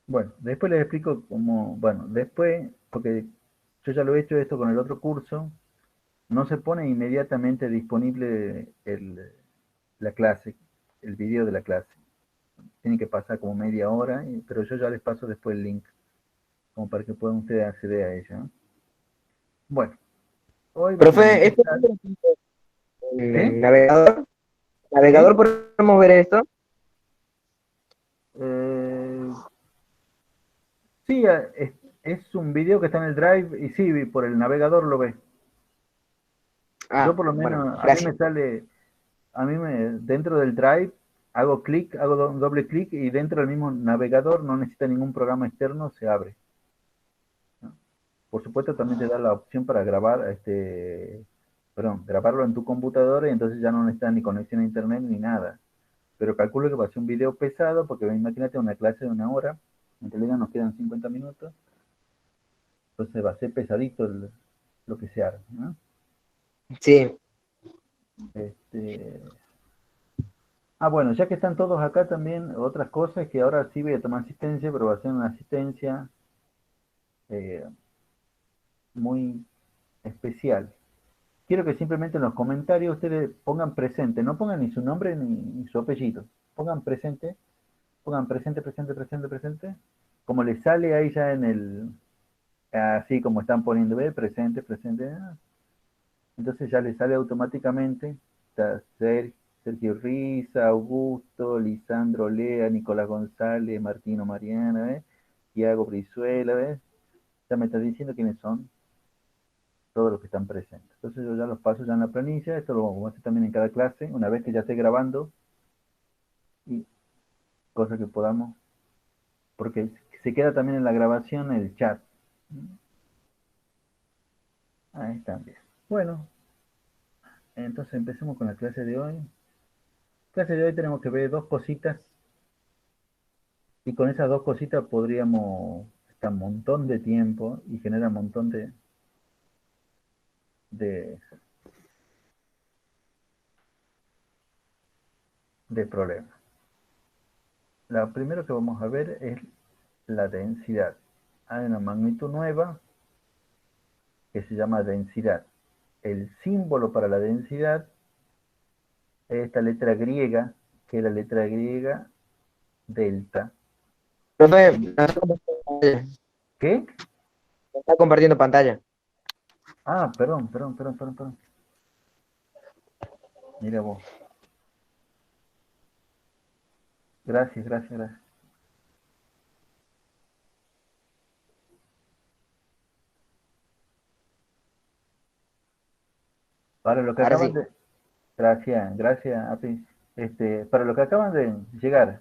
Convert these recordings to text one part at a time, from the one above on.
Bueno, después les explico cómo, bueno, después, porque yo ya lo he hecho esto con el otro curso, no se pone inmediatamente disponible la clase, el video de la clase. Tiene que pasar como media hora, pero yo ya les paso después el link, como para que puedan ustedes acceder a ella, ¿no? Bueno, hoy vamos a Profe, ¿esto empezar. ¿Eh? en navegador? ¿Qué? ¿Navegador podemos ver esto? Eh, sí, es un video que está en el Drive y sí, por el navegador lo ves. Yo Ah, por lo bueno, menos, a mí gracias. me sale, dentro del Drive, hago clic, hago doble clic y dentro del mismo navegador no necesita ningún programa externo, se abre, ¿no? Por supuesto también te da la opción para grabar, perdón, grabarlo en tu computadora y entonces ya no necesitas ni conexión a internet ni nada. Pero calculo que va a ser un video pesado porque imagínate una clase de una hora, en realidad nos quedan 50 minutos, entonces va a ser pesadito lo que se haga, ¿no? Sí. Este, bueno, ya que están todos acá también, otras cosas que ahora sí voy a tomar asistencia, pero va a ser una asistencia eh, muy especial. Quiero que simplemente en los comentarios ustedes pongan presente, no pongan ni su nombre ni su apellido, pongan presente, pongan presente, presente, presente, presente, como les sale ahí ya en así como están poniendo, ¿ve? Presente, presente, entonces ya les sale automáticamente, está Sergio Riza, Augusto, Lisandro Lea, Nicolás González, Martino Mariana, ¿ves? Tiago Brizuela, ¿ves? Ya me está diciendo quiénes son todos los que están presentes. Entonces yo ya los paso ya en la planilla, esto lo vamos a hacer también en cada clase, una vez que ya esté grabando, y cosa que podamos, porque se queda también en la grabación el chat. Ahí está bien. Bueno, entonces empecemos con la clase de hoy. Clase de hoy tenemos que ver dos cositas y con esas dos cositas podríamos estar un montón de tiempo y generar un montón de, de problemas. Lo primero que vamos a ver es la densidad. Hay una magnitud nueva que se llama densidad. El símbolo para la densidad es esta letra griega, que es la letra griega delta. Profe, ¿Sí? ¿Qué? está compartiendo pantalla. Perdón, perdón, perdón, perdón, perdón. Mira vos. Gracias, gracias, gracias. Para lo que Ahora acaban sí. de... Gracias, gracias, Api. Para lo que acaban de llegar,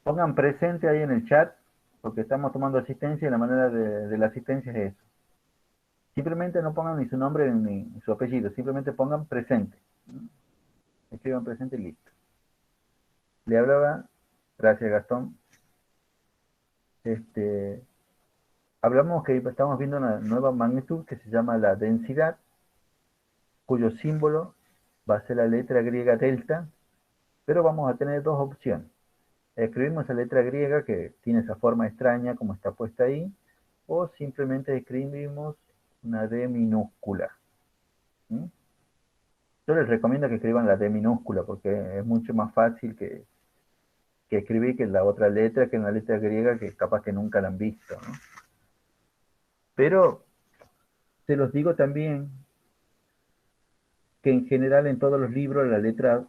pongan presente ahí en el chat, porque estamos tomando asistencia y la manera de la asistencia es eso. Simplemente no pongan ni su nombre ni su apellido, simplemente pongan presente. Escriban presente y listo. Le hablaba, gracias Gastón, este, hablamos que estamos viendo una nueva magnitud que se llama la densidad, cuyo símbolo va a ser la letra griega delta, pero vamos a tener dos opciones. Escribimos esa letra griega que tiene esa forma extraña como está puesta ahí, o simplemente escribimos una D minúscula. ¿Mm? Yo les recomiendo que escriban la D minúscula porque es mucho más fácil que escribir que la otra letra, que en la letra griega que capaz que nunca la han visto, ¿no? Pero se los digo también que en general en todos los libros la letra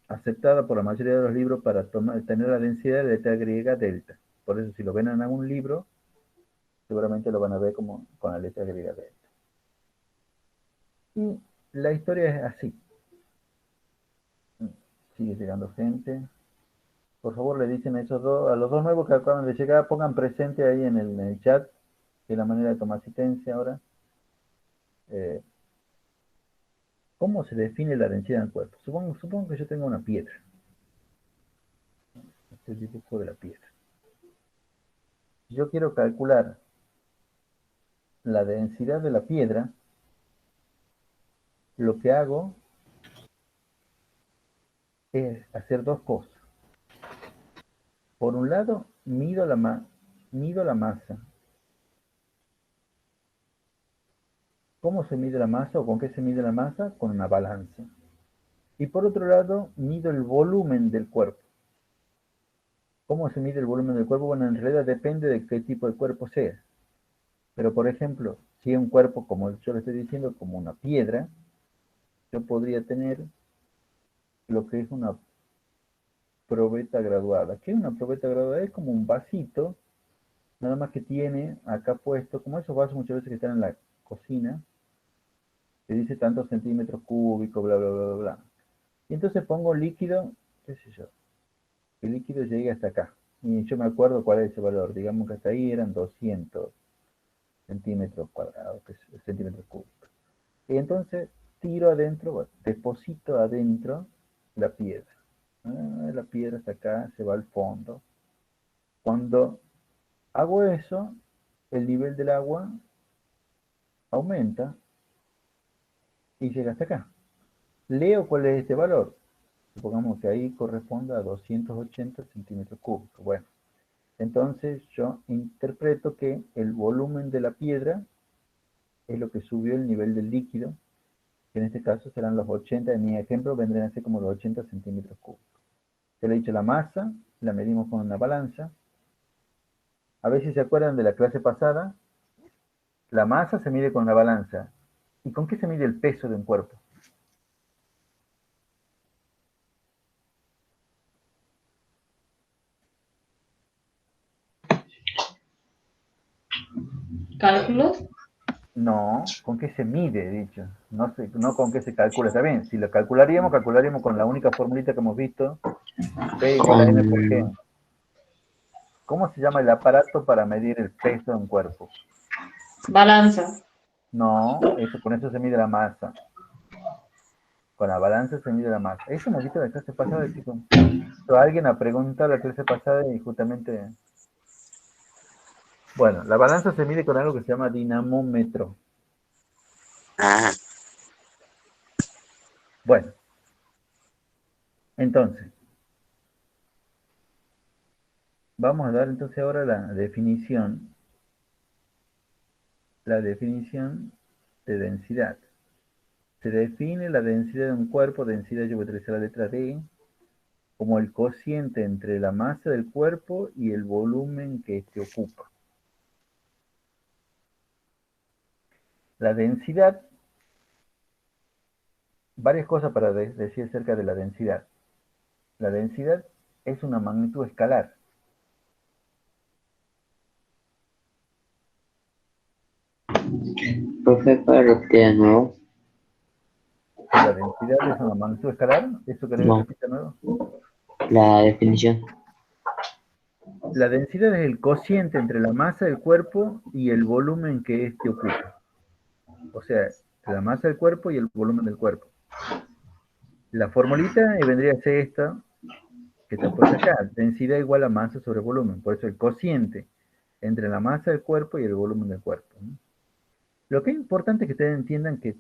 aceptada por la mayoría de los libros para tener la densidad de la letra griega delta. Por eso si lo ven en algún libro, seguramente lo van a ver como con la letra griega delta. Y la historia es así. Sigue llegando gente. Por favor, le dicen a esos dos, a los dos nuevos que acaban de llegar, pongan presente ahí en el chat, que es la manera de tomar asistencia ahora. Eh, ¿Cómo se define la densidad del cuerpo? Supongo que yo tengo una piedra. Este dibujo de la piedra. Si yo quiero calcular la densidad de la piedra, lo que hago es hacer dos cosas. Por un lado, mido la masa. ¿Cómo se mide la masa o con qué se mide la masa? Con una balanza. Y por otro lado, mido el volumen del cuerpo. ¿Cómo se mide el volumen del cuerpo? Bueno, en realidad depende de qué tipo de cuerpo sea. Pero, por ejemplo, si es un cuerpo, como yo le estoy diciendo, como una piedra, yo podría tener lo que es una probeta graduada. ¿Qué es una probeta graduada? Es como un vasito, nada más que tiene acá puesto, como esos vasos muchas veces que están en la cocina, que dice tantos centímetros cúbicos, bla, bla, bla, bla, bla. Y entonces pongo líquido, qué sé yo, que el líquido llegue hasta acá. Y yo me acuerdo cuál es ese valor. Digamos que hasta ahí eran 200 centímetros cuadrados, centímetros cúbicos. Y entonces tiro adentro, bueno, deposito adentro la piedra. La piedra hasta acá, se va al fondo. Cuando hago eso, el nivel del agua aumenta y llega hasta acá. Leo cuál es este valor. Supongamos que ahí corresponde a 280 centímetros cúbicos. Bueno, entonces yo interpreto que el volumen de la piedra es lo que subió el nivel del líquido, que en este caso serán los 80, en mi ejemplo vendrían a ser como los 80 centímetros cúbicos. Se le ha dicho la masa, la medimos con una balanza. A ver si se acuerdan de la clase pasada, la masa se mide con la balanza. ¿Y con qué se mide el peso de un cuerpo? ¿Cálculos? No, ¿con qué se mide, dicho? No, no con qué se calcula, está bien. Si lo calcularíamos, calcularíamos con la única formulita que hemos visto, P igual a M por G. Con ¿Cómo se llama el aparato para medir el peso de un cuerpo? Balanza. No, con eso se mide la masa. Con la balanza se mide la masa. Eso hemos visto en la clase pasada, chicos. Alguien ha preguntado la clase pasada y justamente... Bueno, la balanza se mide con algo que se llama dinamómetro. Ah, Bueno, entonces, vamos a dar entonces ahora la definición de densidad. Se define la densidad de un cuerpo, densidad, yo voy a utilizar la letra D, como el cociente entre la masa del cuerpo y el volumen que éste ocupa. La densidad, varias cosas para decir acerca de la densidad. La densidad es una magnitud escalar. profe, para repetir de nuevo. Que la densidad es una magnitud escalar, ¿eso querés que No, repita de nuevo? la definición. La densidad es el cociente entre la masa del cuerpo y el volumen que éste ocupa. O sea, la masa del cuerpo y el volumen del cuerpo. La formulita vendría a ser esta, que está puesta acá. Densidad igual a masa sobre volumen. Por eso el cociente entre la masa del cuerpo y el volumen del cuerpo. Lo que es importante es que ustedes entiendan que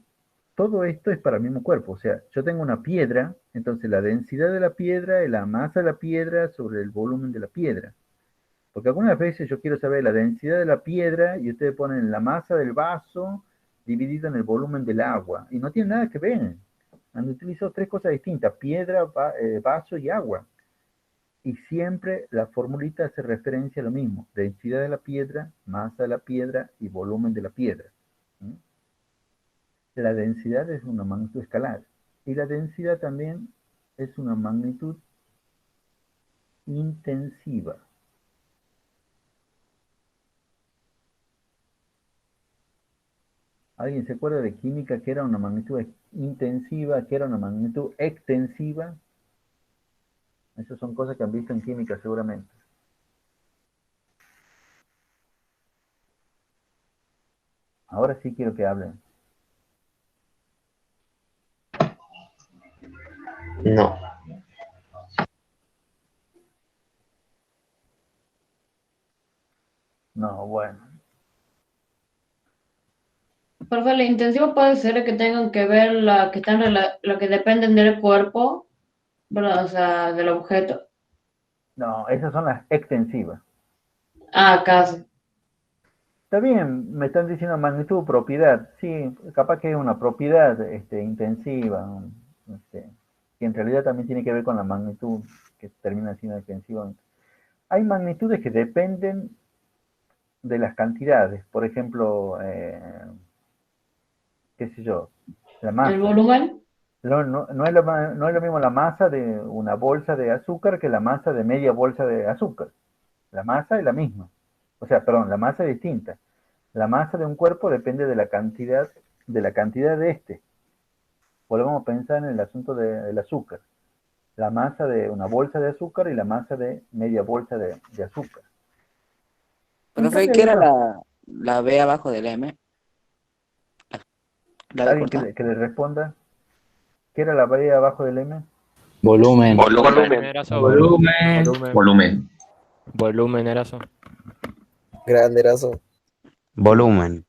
todo esto es para el mismo cuerpo. O sea, yo tengo una piedra, entonces la densidad de la piedra es la masa de la piedra sobre el volumen de la piedra. Porque algunas veces yo quiero saber la densidad de la piedra y ustedes ponen la masa del vaso dividido en el volumen del agua. Y no tiene nada que ver. Han utilizado tres cosas distintas, piedra, vaso y agua. Y siempre la formulita hace referencia a lo mismo. Densidad de la piedra, masa de la piedra y volumen de la piedra. ¿Mm? La densidad es una magnitud escalar. Y la densidad también es una magnitud intensiva. ¿Alguien se acuerda de química que era una magnitud intensiva, que era una magnitud extensiva? Esas son cosas que han visto en química seguramente. Ahora sí quiero que hablen. No, No, bueno. Profe, el intensivo puede ser que tengan que ver la que están la que dependen del cuerpo, ¿verdad? O sea, del objeto. No, esas son las extensivas. Ah, casi. Está bien, me están diciendo magnitud, propiedad. Sí, capaz que es una propiedad intensiva, que en realidad también tiene que ver con la magnitud, que termina siendo extensiva. Hay magnitudes que dependen de las cantidades. Por ejemplo, qué sé yo, la El masa. volumen. No es lo mismo la masa de una bolsa de azúcar que la masa de media bolsa de azúcar. La masa es la misma. O sea, perdón, la masa es distinta. La masa de un cuerpo depende de la cantidad de este. Volvamos a pensar en el asunto del azúcar. La masa de una bolsa de azúcar y la masa de media bolsa de azúcar. En Profe, cambio ¿qué hay era otros, la B abajo del M? La B alguien corta. que le responda, ¿qué era la B abajo del M? Volumen. Volumen era eso, Volumen. volumen, Volumen. volumen era eso. Granderazo. Volumen.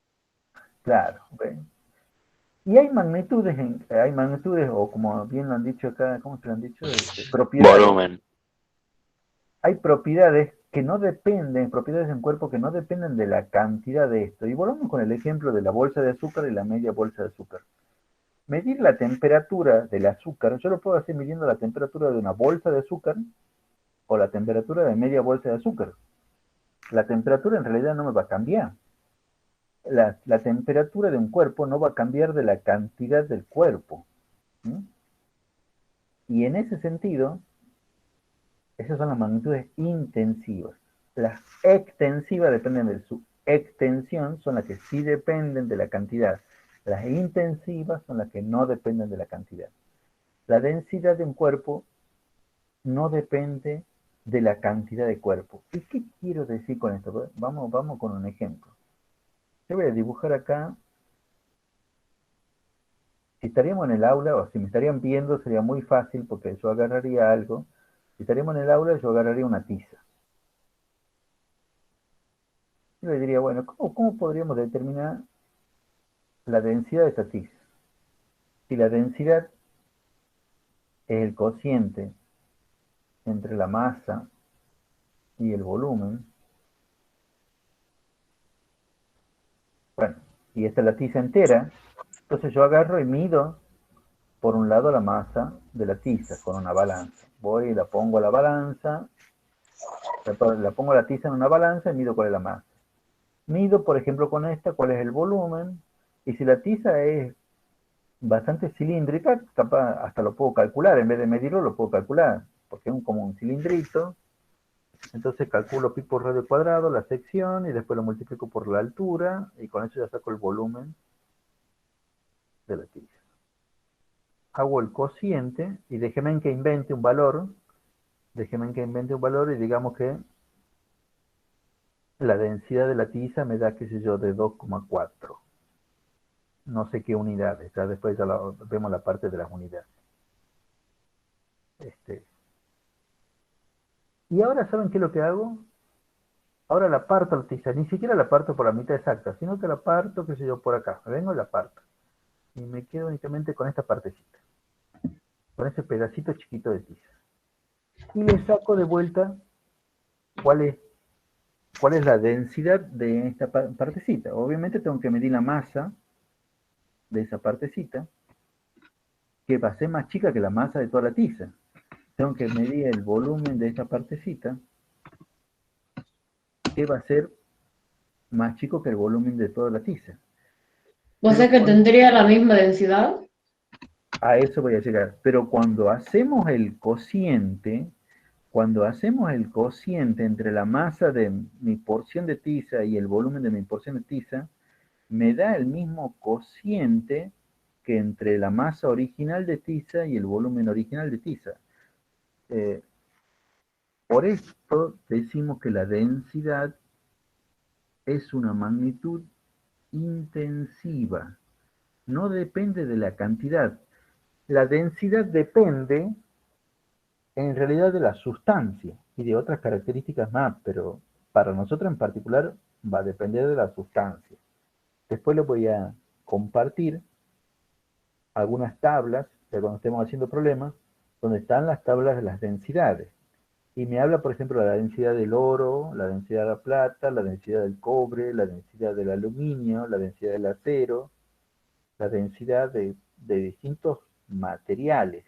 Claro. ¿Ok? Y hay magnitudes, o como bien lo han dicho acá, ¿cómo se lo han dicho? Propiedades. Volumen. Hay propiedades que no dependen, propiedades en cuerpo que no dependen de la cantidad de esto. Y volvamos con el ejemplo de la bolsa de azúcar y la media bolsa de azúcar. Medir la temperatura del azúcar, yo lo puedo hacer midiendo la temperatura de una bolsa de azúcar o la temperatura de media bolsa de azúcar. La temperatura en realidad no me va a cambiar. La temperatura de un cuerpo no va a cambiar de la cantidad del cuerpo. ¿Sí? Y en ese sentido, esas son las magnitudes intensivas. Las extensivas dependen de su extensión, son las que sí dependen de la cantidad. Las intensivas son las que no dependen de la cantidad. La densidad de un cuerpo no depende de la cantidad de cuerpo. ¿Y qué quiero decir con esto? Vamos con un ejemplo. Yo voy a dibujar acá. Si estaríamos en el aula, o si me estarían viendo, sería muy fácil porque yo agarraría algo. Si estaríamos en el aula, yo agarraría una tiza. Yo le diría, bueno, ¿cómo podríamos determinar la densidad de esta tiza? Si la densidad es el cociente entre la masa y el volumen, bueno, y esta es la tiza entera, entonces yo agarro y mido por un lado la masa de la tiza con una balanza. Voy y la pongo a la balanza, la pongo la tiza en una balanza y mido cuál es la masa. Mido, por ejemplo, con esta cuál es el volumen, y si la tiza es bastante cilíndrica, capaz hasta lo puedo calcular, en vez de medirlo lo puedo calcular, porque es como un cilindrito. Entonces calculo pi por radio cuadrado, la sección, y después lo multiplico por la altura, y con eso ya saco el volumen de la tiza. Hago el cociente, y déjeme que invente un valor, y digamos que la densidad de la tiza me da, qué sé yo, de 2,4. No sé qué unidades, ya después ya vemos la parte de las unidades. Y ahora, ¿saben qué es lo que hago? Ahora la parto la tiza, ni siquiera la parto por la mitad exacta, sino que la parto, qué sé yo, por acá. Me vengo y la parto. Y me quedo únicamente con esta partecita. Con ese pedacito chiquito de tiza. Y le saco de vuelta cuál es la densidad de esta partecita. Obviamente tengo que medir la masa de esa partecita, que va a ser más chica que la masa de toda la tiza. Tengo que medir el volumen de esta partecita, que va a ser más chico que el volumen de toda la tiza. O Pero sea que tendría la misma densidad. a eso voy a llegar. Pero cuando hacemos el cociente entre la masa de mi porción de tiza y el volumen de mi porción de tiza, me da el mismo cociente que entre la masa original de tiza y el volumen original de tiza. Por esto decimos que la densidad es una magnitud intensiva, no depende de la cantidad. La densidad depende en realidad de la sustancia y de otras características más, pero para nosotros en particular va a depender de la sustancia. Después les voy a compartir algunas tablas, de cuando estemos haciendo problemas, donde están las tablas de las densidades. Y me habla, por ejemplo, de la densidad del oro, la densidad de la plata, la densidad del cobre, la densidad del aluminio, la densidad del acero, la densidad de distintos materiales.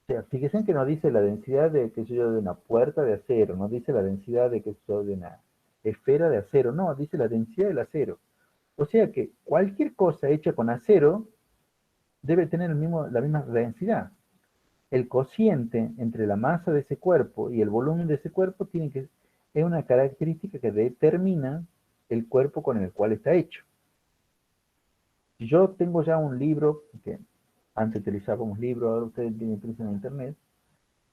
O sea, fíjense que no dice la densidad de, qué sé yo, de una puerta de acero, no dice la densidad de, qué sé yo, de una esfera de acero, no, dice la densidad del acero. O sea que cualquier cosa hecha con acero debe tener la misma densidad. El cociente entre la masa de ese cuerpo y el volumen de ese cuerpo es una característica que determina el cuerpo con el cual está hecho. Si yo tengo ya un libro, que antes utilizábamos libros, ahora ustedes utilizan internet,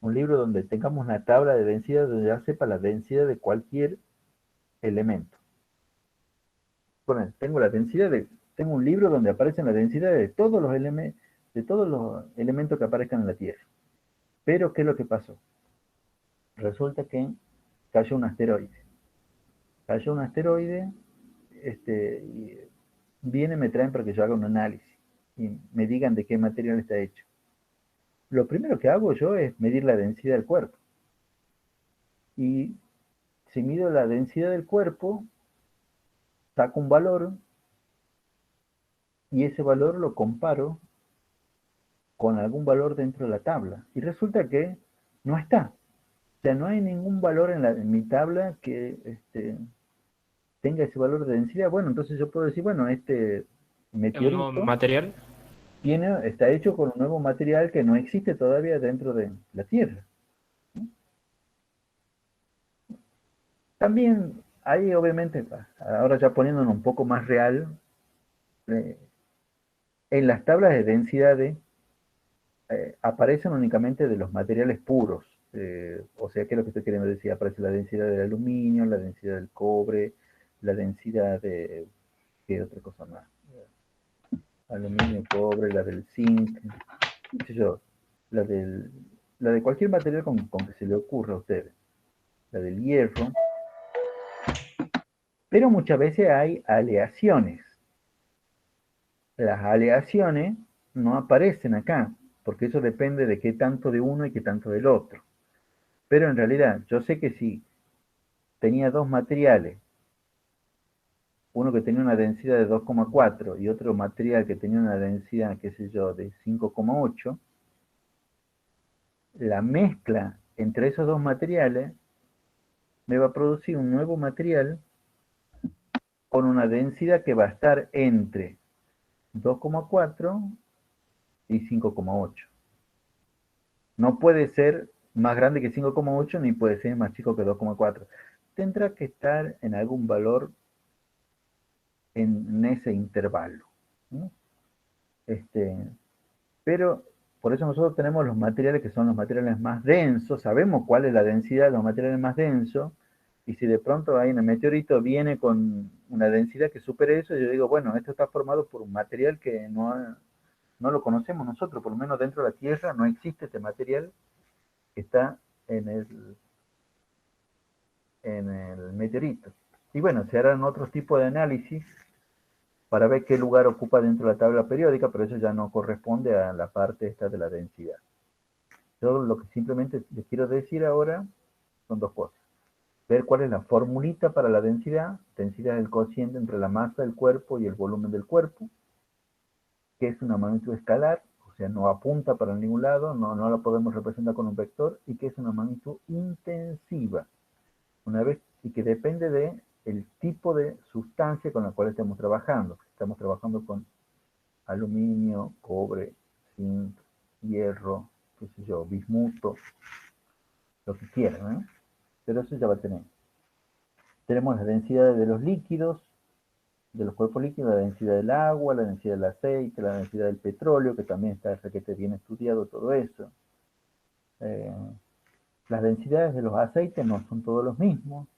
un libro donde tengamos una tabla de densidad donde ya sepa la densidad de cualquier elemento. Bueno, tengo un libro donde aparecen la densidad de todos los elementos que aparezcan en la Tierra. Pero, ¿qué es lo que pasó? Resulta que cayó un asteroide. Cayó un asteroide, y me traen para que yo haga un análisis y me digan de qué material está hecho. Lo primero que hago yo es medir la densidad del cuerpo. Y si mido la densidad del cuerpo, saco un valor y ese valor lo comparo con algún valor dentro de la tabla. Y resulta que no está. O sea, no hay ningún valor en mi tabla que tenga ese valor de densidad. Bueno, entonces yo puedo decir, bueno, este ¿Es un nuevo meteorito material? está hecho con un nuevo material que no existe todavía dentro de la Tierra. También hay, obviamente, ahora ya poniéndonos un poco más real, eh, en las tablas de densidades aparecen únicamente de los materiales puros. O sea, ¿qué es lo que estoy queriendo decir? Aparece la densidad del aluminio, la densidad del cobre, la densidad de... ¿Qué otra cosa más? Aluminio, cobre, la del zinc, qué sé yo, la, del, la de cualquier material con que se le ocurra a ustedes, la del hierro, pero muchas veces hay aleaciones. Las aleaciones no aparecen acá, porque eso depende de qué tanto de uno y qué tanto del otro. Pero en realidad, yo sé que si tenía dos materiales, uno que tenía una densidad de 2,4 y otro material que tenía una densidad, qué sé yo, de 5,8, la mezcla entre esos dos materiales me va a producir un nuevo material con una densidad que va a estar entre 2,4 y 5,8. No puede ser más grande que 5,8 ni puede ser más chico que 2,4. Tendrá que estar en algún valor en ese intervalo, ¿no? Pero por eso nosotros tenemos los materiales que son los materiales más densos, sabemos cuál es la densidad de los materiales más densos, y si de pronto hay un meteorito viene con una densidad que supere eso, yo digo, bueno, esto está formado por un material que no lo conocemos nosotros, por lo menos dentro de la Tierra no existe este material que está en el meteorito. Y bueno, se harán otros tipos de análisis para ver qué lugar ocupa dentro de la tabla periódica, pero eso ya no corresponde a la parte esta de la densidad. Yo lo que simplemente les quiero decir ahora son dos cosas. Ver cuál es la formulita para la densidad. Densidad es el cociente entre la masa del cuerpo y el volumen del cuerpo, que es una magnitud escalar, o sea, no apunta para ningún lado, no la podemos representar con un vector, y que es una magnitud intensiva, una vez, y que depende de el tipo de sustancia con la cual estemos trabajando. Estamos trabajando con aluminio, cobre, zinc, hierro, qué sé yo, bismuto, lo que quieran, ¿eh? Pero eso ya va a tener. Tenemos la densidad de los líquidos, de los cuerpos líquidos, la densidad del agua, la densidad del aceite, la densidad del petróleo, que también está requete bien estudiado todo eso. Las densidades de los aceites no son todos los mismos,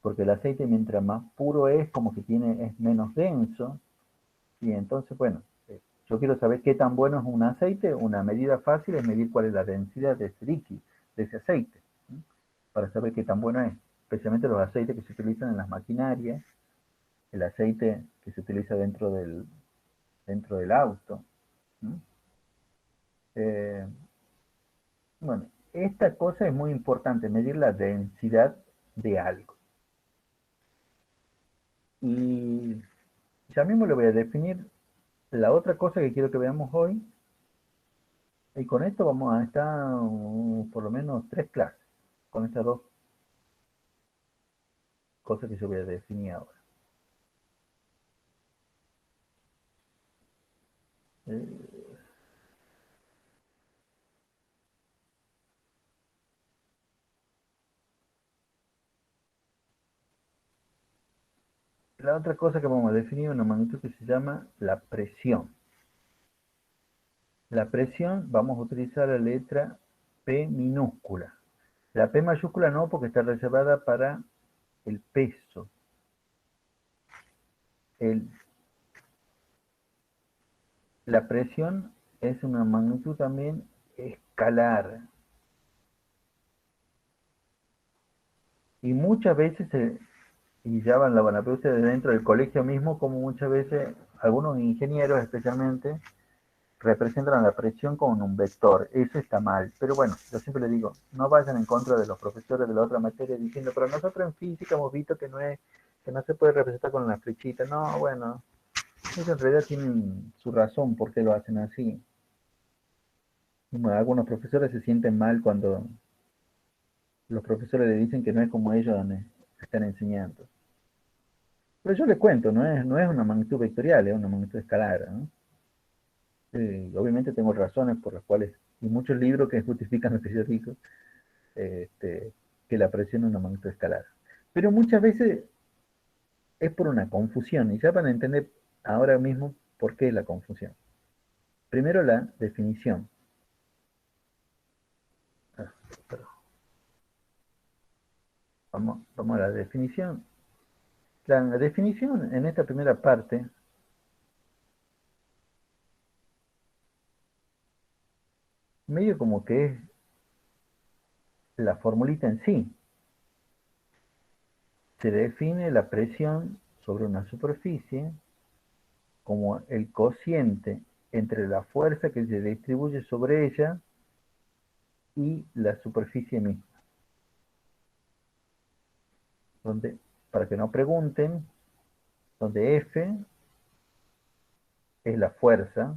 porque el aceite mientras más puro es, como que es menos denso, y entonces, bueno, yo quiero saber qué tan bueno es un aceite. Una medida fácil es medir cuál es la densidad de ese líquido, de ese aceite, ¿sí? Para saber qué tan bueno es, especialmente los aceites que se utilizan en las maquinarias, el aceite que se utiliza dentro del auto, ¿sí? Bueno, esta cosa es muy importante, medir la densidad de algo. Y ya mismo le voy a definir la otra cosa que quiero que veamos hoy. Y con esto vamos a estar por lo menos 3 clases, con estas dos cosas que yo voy a definir ahora. Eh, la otra cosa que vamos a definir es una magnitud que se llama la presión. La presión vamos a utilizar la letra P minúscula. La P mayúscula no, porque está reservada para el peso. La presión es una magnitud también escalar. Y muchas veces, y ya la van a ver ustedes dentro del colegio mismo, como muchas veces algunos ingenieros especialmente representan la presión con un vector. Eso está mal. Pero bueno, yo siempre les digo, no vayan en contra de los profesores de la otra materia diciendo, pero nosotros en física hemos visto que no se puede representar con una flechita. No, bueno, ellos en realidad tienen su razón por qué lo hacen así. Algunos profesores se sienten mal cuando los profesores le dicen que no es como ellos están enseñando. Pero yo les cuento, no es una magnitud vectorial, es una magnitud escalar, ¿no? Obviamente tengo razones por las cuales, y muchos libros que justifican lo que yo digo, que la presión es una magnitud escalar. Pero muchas veces es por una confusión, y ya van a entender ahora mismo por qué la confusión. Primero la definición. Vamos a la definición. La definición en esta primera parte medio como que es la formulita en sí. Se define la presión sobre una superficie como el cociente entre la fuerza que se distribuye sobre ella y la superficie misma. Donde, para que no pregunten, donde F es la fuerza,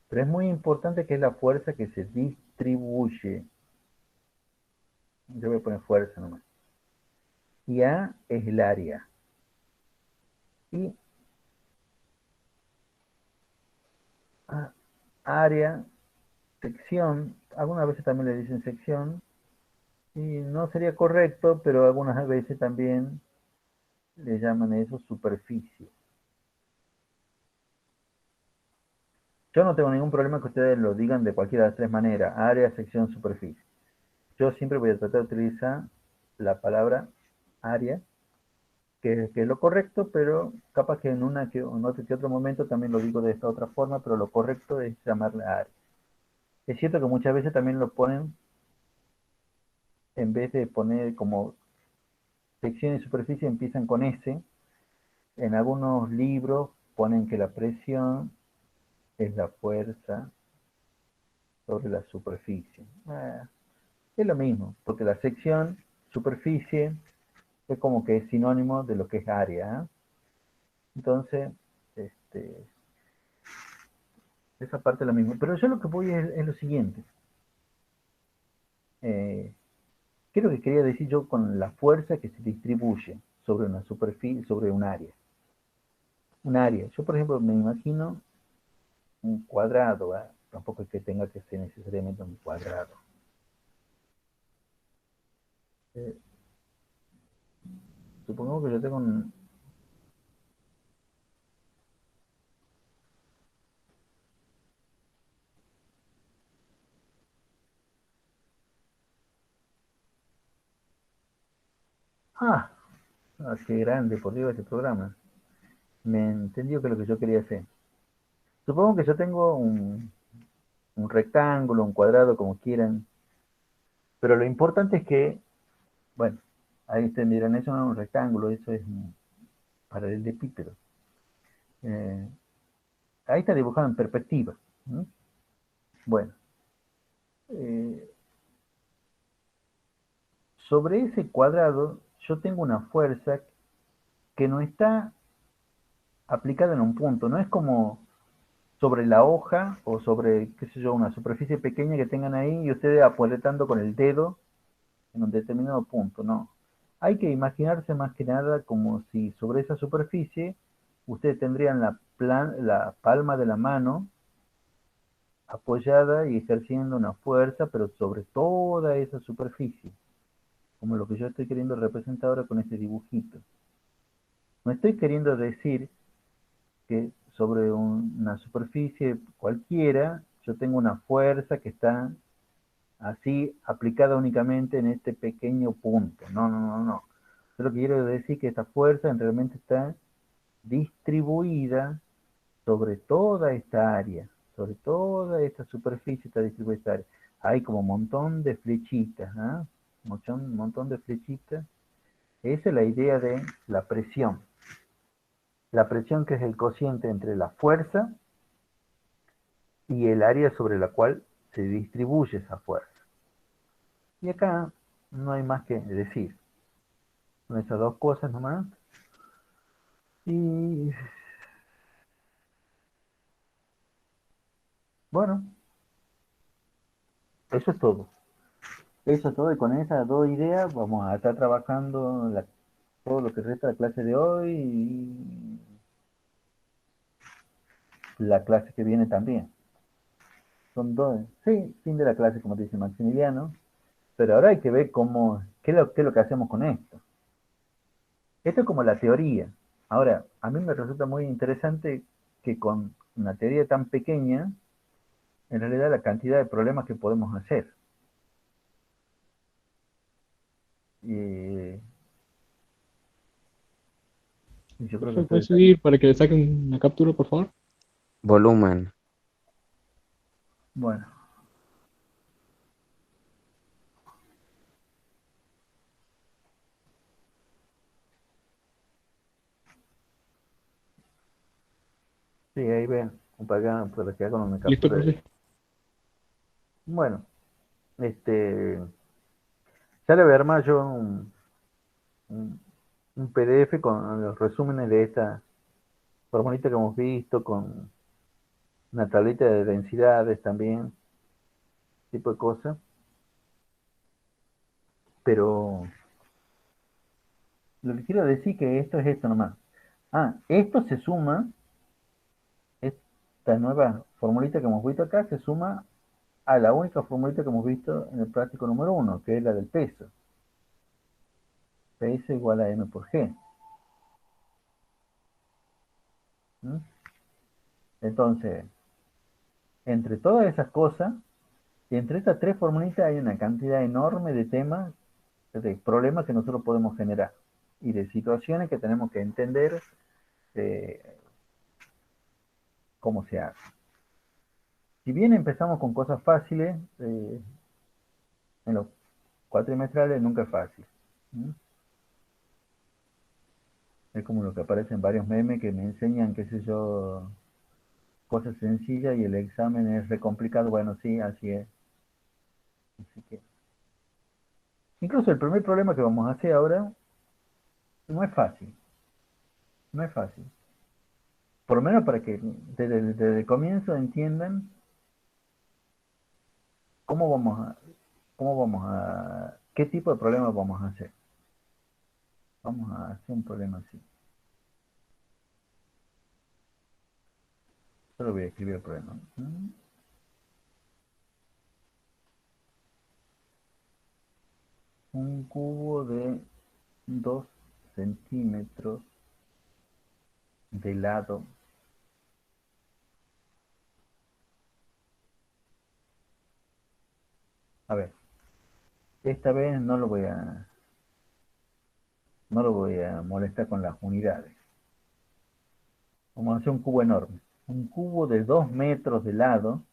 pero es muy importante que es la fuerza que se distribuye. Yo voy a poner fuerza nomás. Y A es el área. Y área, sección, algunas veces también le dicen sección, y no sería correcto, pero algunas veces también le llaman eso superficie. Yo no tengo ningún problema que ustedes lo digan de cualquiera de las tres maneras, área, sección, superficie. Yo siempre voy a tratar de utilizar la palabra área, que es lo correcto, pero capaz que en otro momento también lo digo de esta otra forma, pero lo correcto es llamarla área. Es cierto que muchas veces también lo ponen, en vez de poner como sección y superficie, empiezan con S. En algunos libros ponen que la presión es la fuerza sobre la superficie. Es lo mismo, porque la sección, superficie, es como que es sinónimo de lo que es área. Entonces, esa parte es lo mismo. Pero yo lo que voy es lo siguiente. ¿Qué es lo que quería decir yo con la fuerza que se distribuye sobre una superficie, sobre un área? Un área. Yo, por ejemplo, me imagino un cuadrado, ¿verdad? Tampoco es que tenga que ser necesariamente un cuadrado. Supongamos que yo tengo un... ¡Ah! Qué grande, por Dios, este programa. Me entendió que es lo que yo quería hacer. Supongo que yo tengo un rectángulo, un cuadrado, como quieran, pero lo importante es que, bueno, ahí ustedes miran, eso no es un rectángulo, eso es un paralelepípedo. Ahí está dibujado en perspectiva, ¿no? Bueno, sobre ese cuadrado yo tengo una fuerza que no está aplicada en un punto, no es como sobre la hoja o sobre, qué sé yo, una superficie pequeña que tengan ahí y ustedes apretando con el dedo en un determinado punto, no. Hay que imaginarse más que nada como si sobre esa superficie ustedes tendrían la palma de la mano apoyada y ejerciendo una fuerza, pero sobre toda esa superficie, como lo que yo estoy queriendo representar ahora con este dibujito. No estoy queriendo decir que sobre una superficie cualquiera yo tengo una fuerza que está así aplicada únicamente en este pequeño punto. No, no, no, no. Yo lo que quiero decir es que esta fuerza realmente está distribuida sobre toda esta área, sobre toda esta superficie está distribuida esta área. Hay como un montón de flechitas, ¿ah? Un montón de flechitas. Esa es la idea de la presión. La presión, que es el cociente entre la fuerza y el área sobre la cual se distribuye esa fuerza. Y acá no hay más que decir. Son esas dos cosas nomás. Y bueno, eso es todo. Eso es todo, y con esas dos ideas vamos a estar trabajando todo lo que resta de la clase de hoy y la clase que viene también. Son dos, sí, fin de la clase, como dice Maximiliano, pero ahora hay que ver qué es lo que hacemos con esto. Esto es como la teoría. Ahora, a mí me resulta muy interesante que con una teoría tan pequeña, en realidad la cantidad de problemas que podemos hacer. Y yo creo que Profe, estoy... ¿puedes seguir para que le saquen una captura, por favor? Volumen. Bueno, sí, ahí ven, para que hagan una Listo, captura. profe. Bueno, ya le voy a armar yo un, un PDF con los resúmenes de esta formulita que hemos visto, con una tablita de densidades también, tipo de cosas. Pero lo que quiero decir que esto es esto nomás. Ah, esto se suma, esta nueva formulita que hemos visto acá, se suma a la única formulita que hemos visto en el práctico número 1, que es la del peso. PS igual a M por G. ¿Mm? Entonces, entre todas esas cosas, y entre estas tres formulitas hay una cantidad enorme de temas, de problemas que nosotros podemos generar y de situaciones que tenemos que entender cómo se hace. Si bien empezamos con cosas fáciles, en los cuatrimestrales nunca es fácil. ¿Mm? Es como lo que aparece en varios memes que me enseñan, qué sé yo, cosas sencillas y el examen es re complicado. Bueno, sí, así es. Así que, incluso el primer problema que vamos a hacer ahora no es fácil. No es fácil. Por lo menos para que desde el comienzo entiendan cómo qué tipo de problemas vamos a hacer. Vamos a hacer un problema así. Solo voy a escribir el problema. Un cubo de 2 centímetros de lado. A ver, esta vez no lo voy a molestar con las unidades. Vamos a hacer un cubo enorme. Un cubo de 2 metros de lado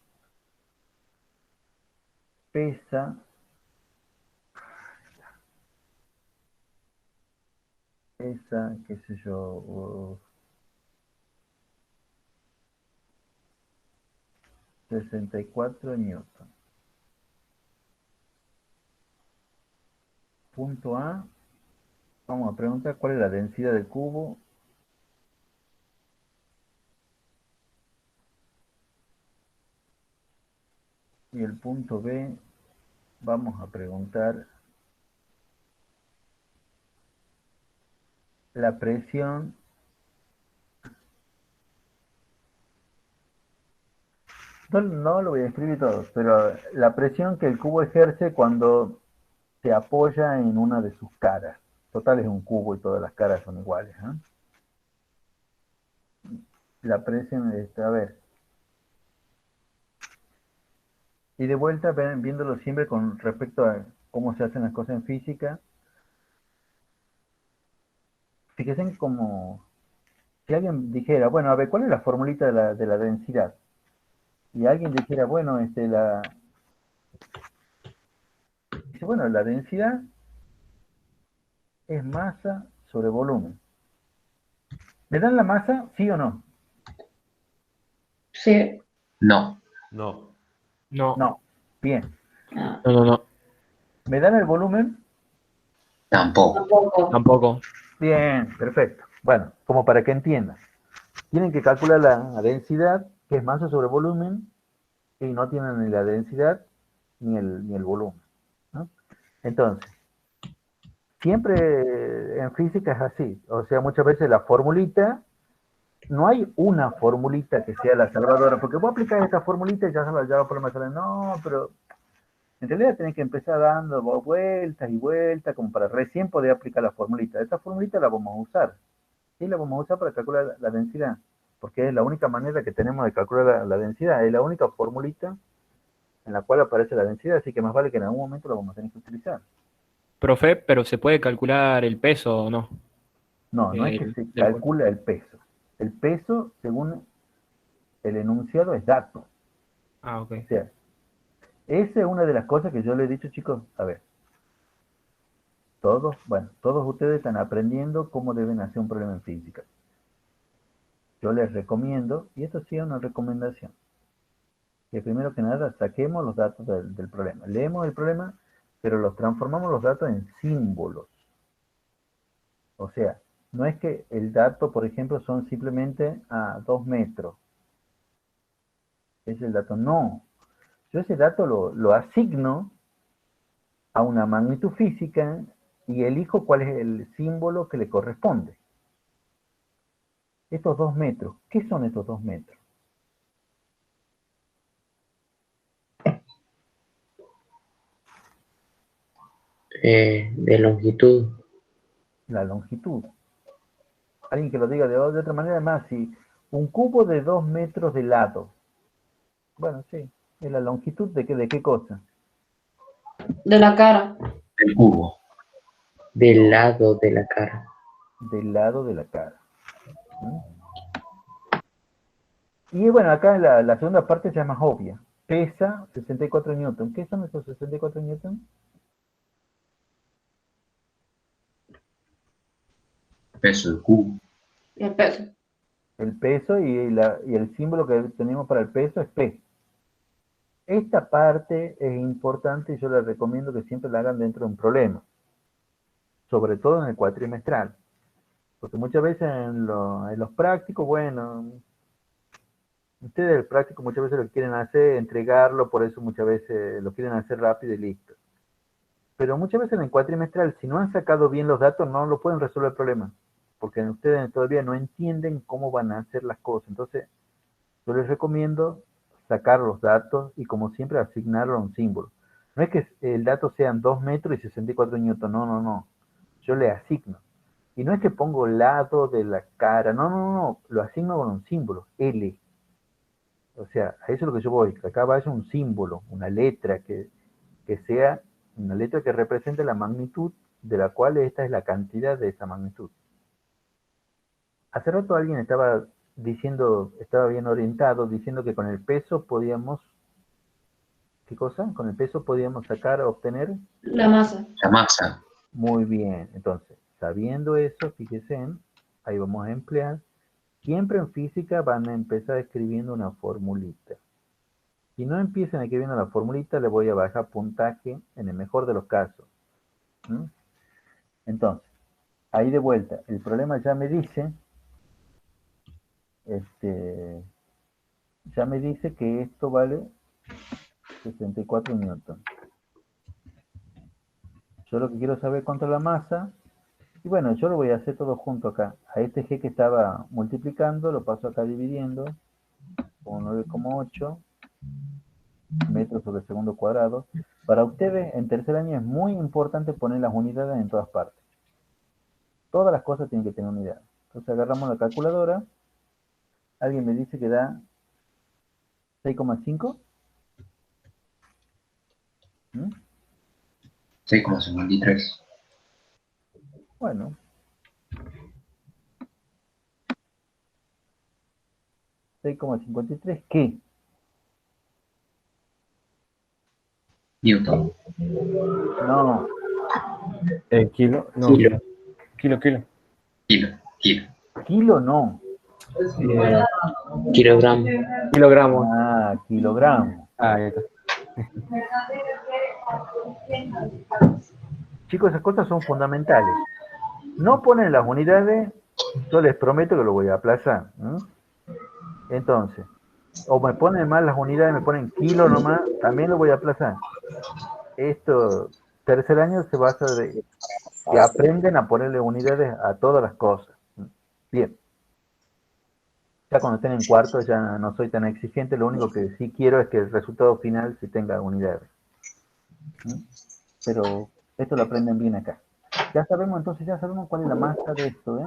pesa, qué sé yo, 64 newton. Punto A. Vamos a preguntar cuál es la densidad del cubo. Y el punto B, vamos a preguntar la presión no lo voy a escribir todo, pero la presión que el cubo ejerce cuando se apoya en una de sus caras. Total es un cubo y todas las caras son iguales. La presión, a ver. Y de vuelta, viéndolo siempre con respecto a cómo se hacen las cosas en física. Fíjense como si alguien dijera, bueno, a ver, ¿cuál es la formulita de la densidad? Y alguien dijera, bueno, dice, bueno, la densidad es masa sobre volumen. ¿Me dan la masa, sí o no? Sí. No. No. No, No. Bien. Ah, no. ¿Me dan el volumen? Tampoco. tampoco. Tampoco. Bien, perfecto. Bueno, como para que entiendan. Tienen que calcular la densidad, que es masa sobre volumen, y no tienen ni la densidad ni el volumen, ¿no? Entonces, siempre en física es así. O sea, muchas veces la formulita, no hay una formulita que sea la salvadora, porque vos aplicás esta formulita y ya el problema sale. No, pero en realidad tenés que empezar dando vueltas y vueltas, como para recién poder aplicar la formulita. Esta formulita la vamos a usar. Sí, la vamos a usar para calcular la densidad, porque es la única manera que tenemos de calcular la densidad. Es la única formulita en la cual aparece la densidad, así que más vale que en algún momento la vamos a tener que utilizar. Profe, pero ¿se puede calcular el peso o no? No, no es que se Del calcula el peso. El peso, según el enunciado, es dato. Ah, ok. O sea, esa es una de las cosas que yo le he dicho, chicos, a ver, todos ustedes están aprendiendo cómo deben hacer un problema en física. Yo les recomiendo, y esto sí es una recomendación, que primero que nada saquemos los datos del problema. Leemos el problema, pero los transformamos los datos en símbolos. O sea, no es que el dato, por ejemplo, son simplemente a 2 metros. Es el dato, no. Yo ese dato lo asigno a una magnitud física y elijo cuál es el símbolo que le corresponde. Estos 2 metros, ¿qué son estos 2 metros? De longitud. La longitud. Alguien que lo diga de otra manera más, si un cubo de 2 metros de lado, bueno, sí, es la longitud de qué cosa. De la cara. El cubo. Del lado de la cara. Del lado de la cara. Y bueno, acá la segunda parte ya es más obvia. Pesa 64 newton. ¿Qué son esos 64 newton? Peso del cubo. El peso. El peso y el símbolo que tenemos para el peso es P. Esta parte es importante y yo les recomiendo que siempre la hagan dentro de un problema. Sobre todo en el cuatrimestral. Porque muchas veces en los prácticos, bueno, ustedes el práctico muchas veces lo quieren hacer, entregarlo, por eso muchas veces lo quieren hacer rápido y listo. Pero muchas veces en el cuatrimestral, si no han sacado bien los datos, no lo pueden resolver el problema. Porque ustedes todavía no entienden cómo van a hacer las cosas. Entonces, yo les recomiendo sacar los datos y como siempre asignarlo a un símbolo. No es que el dato sean 2 metros y 64 newton, no. Yo le asigno. Y no es que pongo lado de la cara, no. Lo asigno con un símbolo, L. O sea, a eso es lo que yo voy. Acá va a ser un símbolo, una letra que sea una letra que represente la magnitud de la cual esta es la cantidad de esa magnitud. Hace rato alguien estaba diciendo, estaba bien orientado, diciendo que con el peso podíamos, ¿qué cosa? Con el peso podíamos sacar, obtener. La masa. La masa. Muy bien, entonces, sabiendo eso, fíjense, ahí vamos a emplear. Siempre en física van a empezar escribiendo una formulita. Si no empiezan escribiendo la formulita, le voy a bajar puntaje en el mejor de los casos. Entonces, ahí de vuelta, el problema ya me dice, ya me dice que esto vale 64 newton. Yo lo que quiero saber cuánto es la masa, y bueno, yo lo voy a hacer todo junto acá. A este G que estaba multiplicando, lo paso acá dividiendo, con 9,8 metros sobre segundo cuadrado. Para ustedes, en tercer año es muy importante poner las unidades en todas partes. Todas las cosas tienen que tener unidades. Entonces agarramos la calculadora. Alguien me dice que da 6,5. 6,53. Bueno. 6,53. ¿Qué? Newton. No. Kilo, no. Kilo. Kilo. Kilo. Kilo no. Kilogramo. Kilogramos. Ah, kilogramo. Ah, ahí está. Chicos, esas cosas son fundamentales. No ponen las unidades, yo les prometo que lo voy a aplazar. Entonces, o me ponen mal las unidades, me ponen kilo nomás, también lo voy a aplazar. Esto, tercer año se basa de que aprenden a ponerle unidades a todas las cosas. Bien. Ya cuando estén en cuarto ya no soy tan exigente, lo único que sí quiero es que el resultado final sí tenga unidades. Pero esto lo aprenden bien acá. Ya sabemos, entonces ya sabemos cuál es la masa de esto, ¿eh?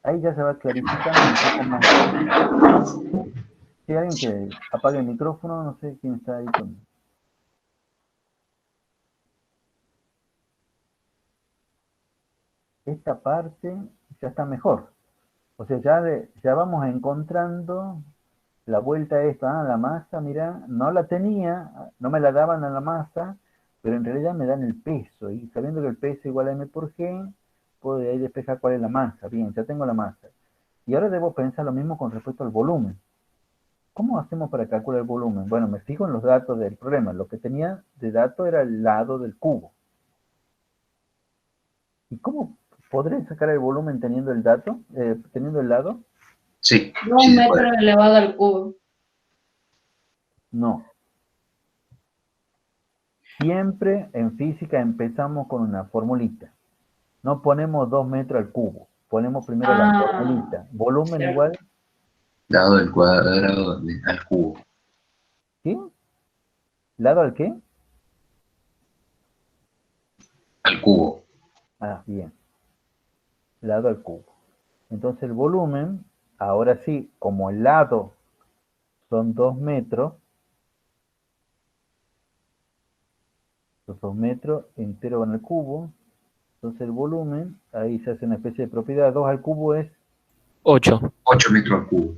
Ahí ya se va clarificando un poco más. Si hay alguien que apague el micrófono, no sé quién está ahí con... Esta parte ya está mejor. O sea, ya vamos encontrando la vuelta a esto. Ah, la masa, mira, no la tenía, no me la daban a la masa, pero en realidad me dan el peso. Y sabiendo que el peso igual a m por g, puedo de ahí despejar cuál es la masa. Bien, ya tengo la masa. Y ahora debo pensar lo mismo con respecto al volumen. ¿Cómo hacemos para calcular el volumen? Bueno, me fijo en los datos del problema. Lo que tenía de dato era el lado del cubo. ¿Y cómo podré sacar el volumen teniendo el dato? ¿Teniendo el lado? Sí. 2 sí se metros puede. elevado al cubo. No. Siempre en física empezamos con una formulita. No ponemos 2 metros al cubo. Ponemos primero la formulita. Volumen Cierto. igual. Dado del cuadrado al cubo. ¿Qué? ¿Lado al qué? Al cubo. Ah, bien. Lado al cubo. Entonces el volumen, ahora sí, como el lado son 2 metros, los 2 metros entero van al cubo, entonces el volumen, ahí se hace una especie de propiedad, 2 al cubo es 8. 8 metros al cubo.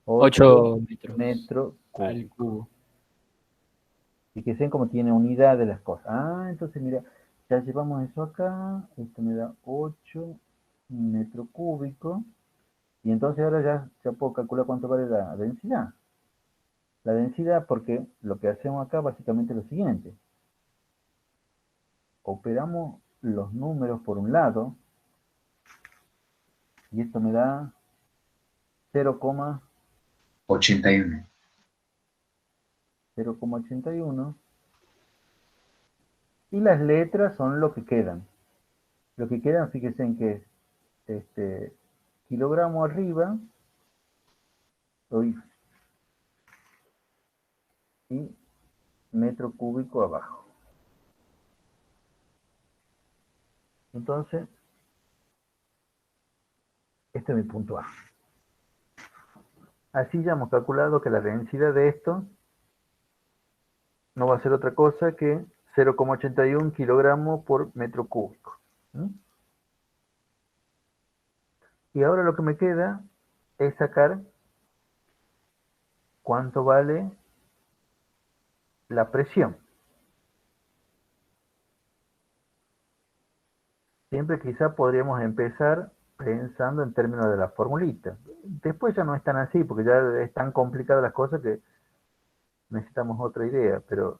8 metros al cúbicos. cubo. Y que sean como tiene unidad de las cosas. Ah, entonces mira, ya llevamos eso acá, esto me da 8 metros cúbicos, y entonces ahora ya puedo calcular cuánto vale la densidad. La densidad, porque lo que hacemos acá básicamente es lo siguiente. Operamos los números por un lado, y esto me da 81. 0,81, y las letras son lo que quedan. Lo que quedan, fíjense en que es kilogramo arriba, y metro cúbico abajo. Entonces, este es mi punto A. Así ya hemos calculado que la densidad de esto no va a ser otra cosa que 0,81 kilogramos por metro cúbico. Y ahora lo que me queda es sacar cuánto vale la presión. Siempre quizá podríamos empezar pensando en términos de la formulita. Después ya no es tan así, porque ya es tan complicada las cosas que necesitamos otra idea, pero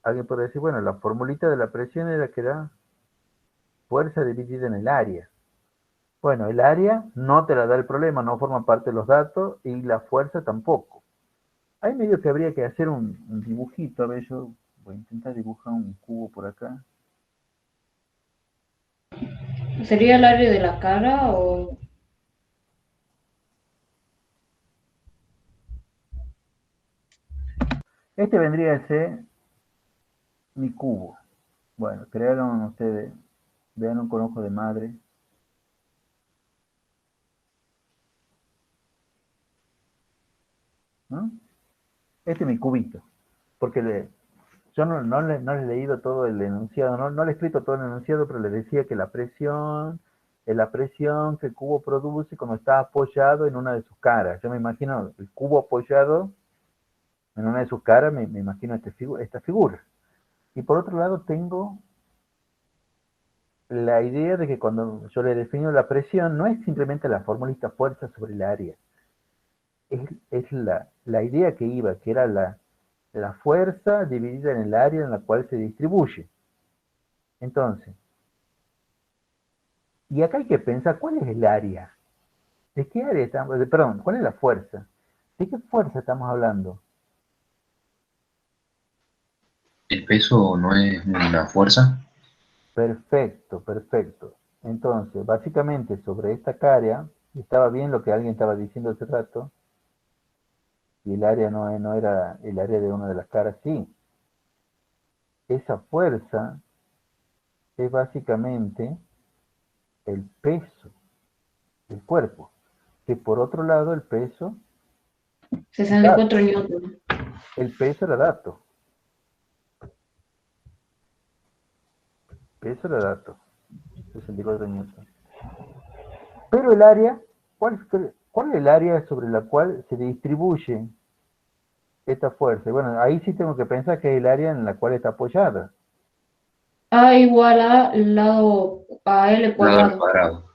alguien puede decir, bueno, la formulita de la presión era que da fuerza dividida en el área. Bueno, el área no te la da el problema, no forma parte de los datos, y la fuerza tampoco. Hay medio que habría que hacer un dibujito. A ver, yo voy a intentar dibujar un cubo por acá. ¿Sería el área de la cara o...? Este vendría a ser mi cubo. Bueno, crearon ustedes, vean con ojo de madre. ¿No? Este es mi cubito, porque yo no le he leído todo el enunciado, no le he escrito todo el enunciado, pero le decía que la presión es la presión que el cubo produce cuando está apoyado en una de sus caras. Yo me imagino el cubo apoyado en una de sus caras, me imagino esta figura. Y por otro lado tengo la idea de que cuando yo le defino la presión, no es simplemente la formulita fuerza sobre el área. Es la idea que iba, que era la fuerza dividida en el área en la cual se distribuye. Entonces, y acá hay que pensar, ¿cuál es el área? ¿De qué área estamos? Perdón, ¿cuál es la fuerza? ¿De qué fuerza estamos hablando? ¿El peso no es una fuerza? Perfecto, perfecto. Entonces, básicamente sobre esta cara, estaba bien lo que alguien estaba diciendo hace rato, y el área no era el área de una de las caras, sí. Esa fuerza es básicamente el peso del cuerpo, que por otro lado el peso 64 newton. El peso era dato. Peso era dato. 64 newton. Pero el área, ¿cuál es el área sobre la cual se distribuye esta fuerza? Bueno, ahí sí tengo que pensar que es el área en la cual está apoyada. A igual a lado a L Lado al cuadrado. cuadrado.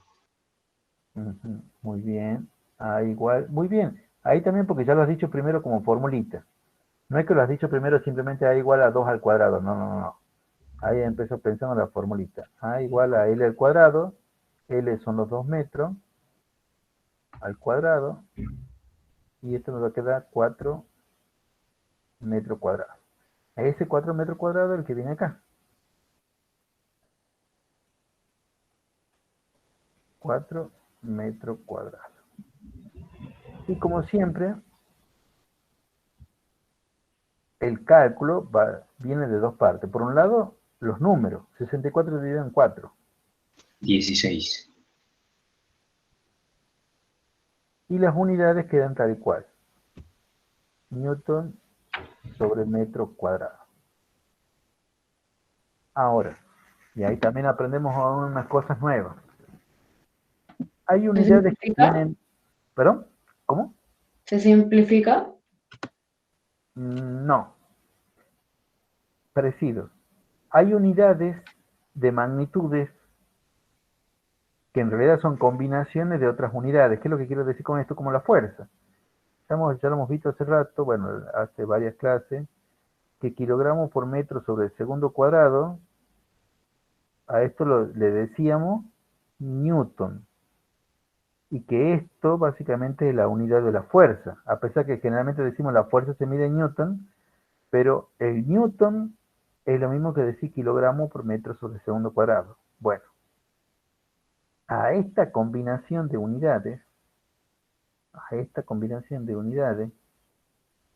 Ujú, muy bien. A igual, muy bien. Ahí también porque ya lo has dicho primero como formulita. No es que lo has dicho primero simplemente A igual a 2 al cuadrado. No. Ahí empezó pensando en la formulita. A igual a L al cuadrado. L son los 2 metros al cuadrado. Y esto nos va a quedar 4 metros cuadrados. Ese 4 metros cuadrados es el que viene acá. 4 metros cuadrados. Y como siempre, el cálculo viene de dos partes. Por un lado, los números. 64 dividido en 4. 16. Y las unidades quedan tal y cual. Newton sobre metro cuadrado. Ahora, y ahí también aprendemos unas cosas nuevas. Hay unidades que simplifica? tienen... ¿Perdón? ¿Cómo? ¿Se simplifica? No. Parecido. Hay unidades de magnitudes que en realidad son combinaciones de otras unidades. ¿Qué es lo que quiero decir con esto? Como la fuerza. Ya lo hemos visto hace rato, bueno, hace varias clases, que kilogramos por metro sobre el segundo cuadrado, a esto le decíamos newton. Y que esto básicamente es la unidad de la fuerza. A pesar que generalmente decimos la fuerza se mide en newton, pero el newton es lo mismo que decir kilogramo por metro sobre el segundo cuadrado. Bueno, a esta combinación de unidades,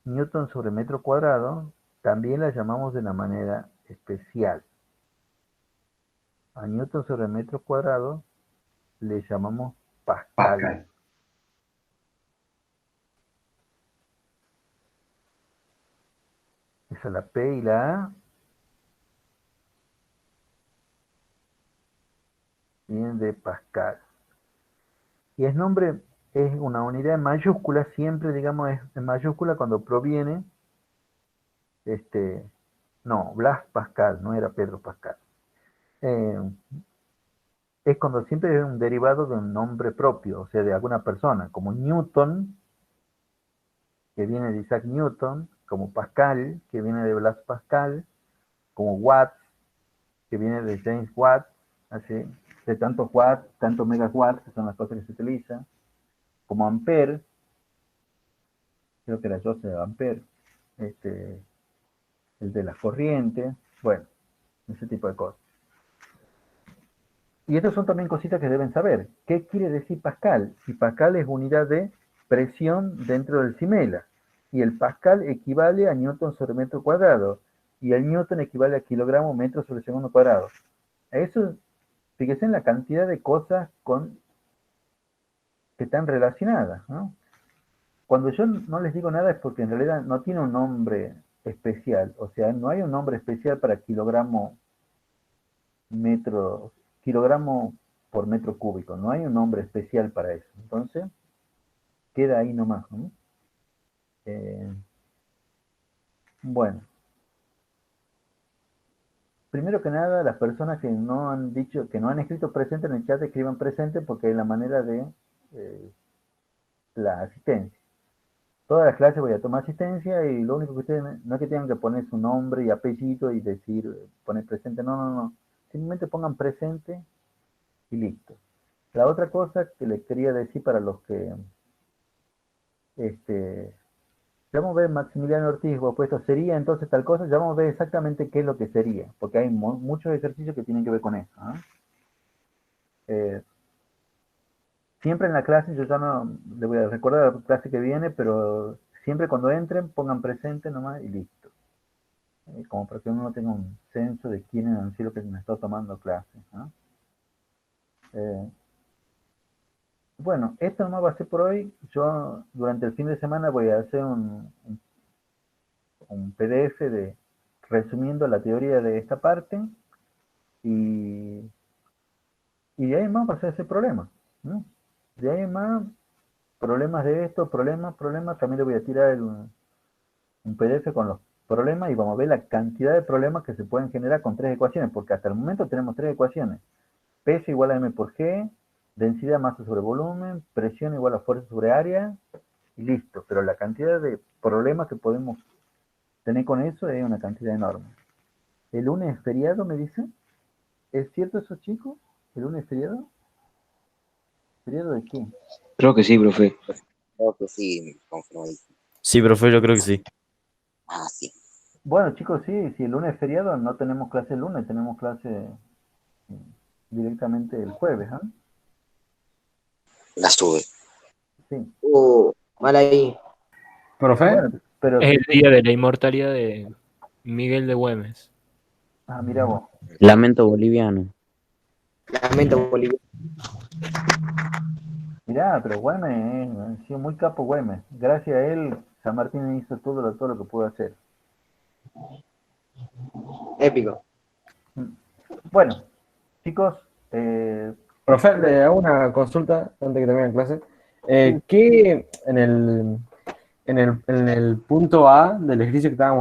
newton sobre metro cuadrado, también la llamamos de una manera especial. A newton sobre metro cuadrado le llamamos pascal. Pascal. Esa es la P y la A. Vienen de Pascal. Y es una unidad en mayúscula, siempre digamos es en mayúscula cuando proviene, no, Blas Pascal, no era Pedro Pascal. Es cuando siempre es un derivado de un nombre propio, o sea, de alguna persona, como Newton, que viene de Isaac Newton, como Pascal, que viene de Blas Pascal, como Watts, que viene de James Watt, así, de tantos watts, tantos megawatts, que son las cosas que se utilizan, como ampere, creo que era Joseph Ampere, el de las corrientes, bueno, ese tipo de cosas. Y estas son también cositas que deben saber. ¿Qué quiere decir Pascal? Si Pascal es unidad de presión dentro del Simela, y el Pascal equivale a Newton sobre metro cuadrado, y el Newton equivale a kilogramo metro sobre segundo cuadrado. Eso, fíjense en la cantidad de cosas que están relacionadas, ¿no? Cuando yo no les digo nada es porque en realidad no tiene un nombre especial, o sea, no hay un nombre especial para kilogramo por metro cúbico, no hay un nombre especial para eso. Entonces, queda ahí nomás, ¿no? Bueno. Primero que nada, las personas que no han dicho, que no han escrito presente en el chat, escriban presente porque es la manera de la asistencia. Todas las clases voy a tomar asistencia y lo único que ustedes, no es que tengan que poner su nombre y apellido y decir, poner presente, no. Simplemente pongan presente y listo. La otra cosa que les quería decir para los que, ya vamos a ver Maximiliano Ortiz, vos puesto sería entonces tal cosa, ya vamos a ver exactamente qué es lo que sería, porque hay muchos ejercicios que tienen que ver con eso. Siempre en la clase, yo ya no le voy a recordar la clase que viene, pero siempre cuando entren pongan presente nomás y listo. Como para que uno no tenga un censo de quién han sido los que me está tomando clase. Bueno, esto nomás va a ser por hoy. Yo durante el fin de semana voy a hacer un PDF resumiendo la teoría de esta parte y de ahí más va a ser ese problema, ¿no? De ahí más problemas de esto, problemas, también le voy a tirar un PDF con los problemas y vamos a ver la cantidad de problemas que se pueden generar con 3 ecuaciones, porque hasta el momento tenemos 3 ecuaciones. Peso igual a m por g, densidad masa sobre volumen, presión igual a fuerza sobre área, y listo. Pero la cantidad de problemas que podemos tener con eso es una cantidad enorme. ¿El lunes es feriado, me dicen? ¿Es cierto eso, chicos? ¿El lunes es feriado? ¿Feriado de qué? Creo que sí, profe. Creo que sí, confirmadísimo. Sí, profe, yo creo que sí. Ah, sí. Bueno, chicos, sí, si el lunes es feriado, no tenemos clase el lunes, tenemos clase directamente el jueves, ¿ah? La sube. Sí. Mal ahí. ¿Profe? Bueno, pero Es el día de la inmortalidad de Miguel de Güemes. mira vos. Lamento boliviano. Lamento Bolivia. Mirá, pero Güemes, ha sido muy capo Güemes. Gracias a él, San Martín hizo todo lo que pudo hacer. Épico. Bueno, chicos, Profe, le hago una consulta antes que termine la clase. ¿Qué en el punto A del ejercicio que estábamos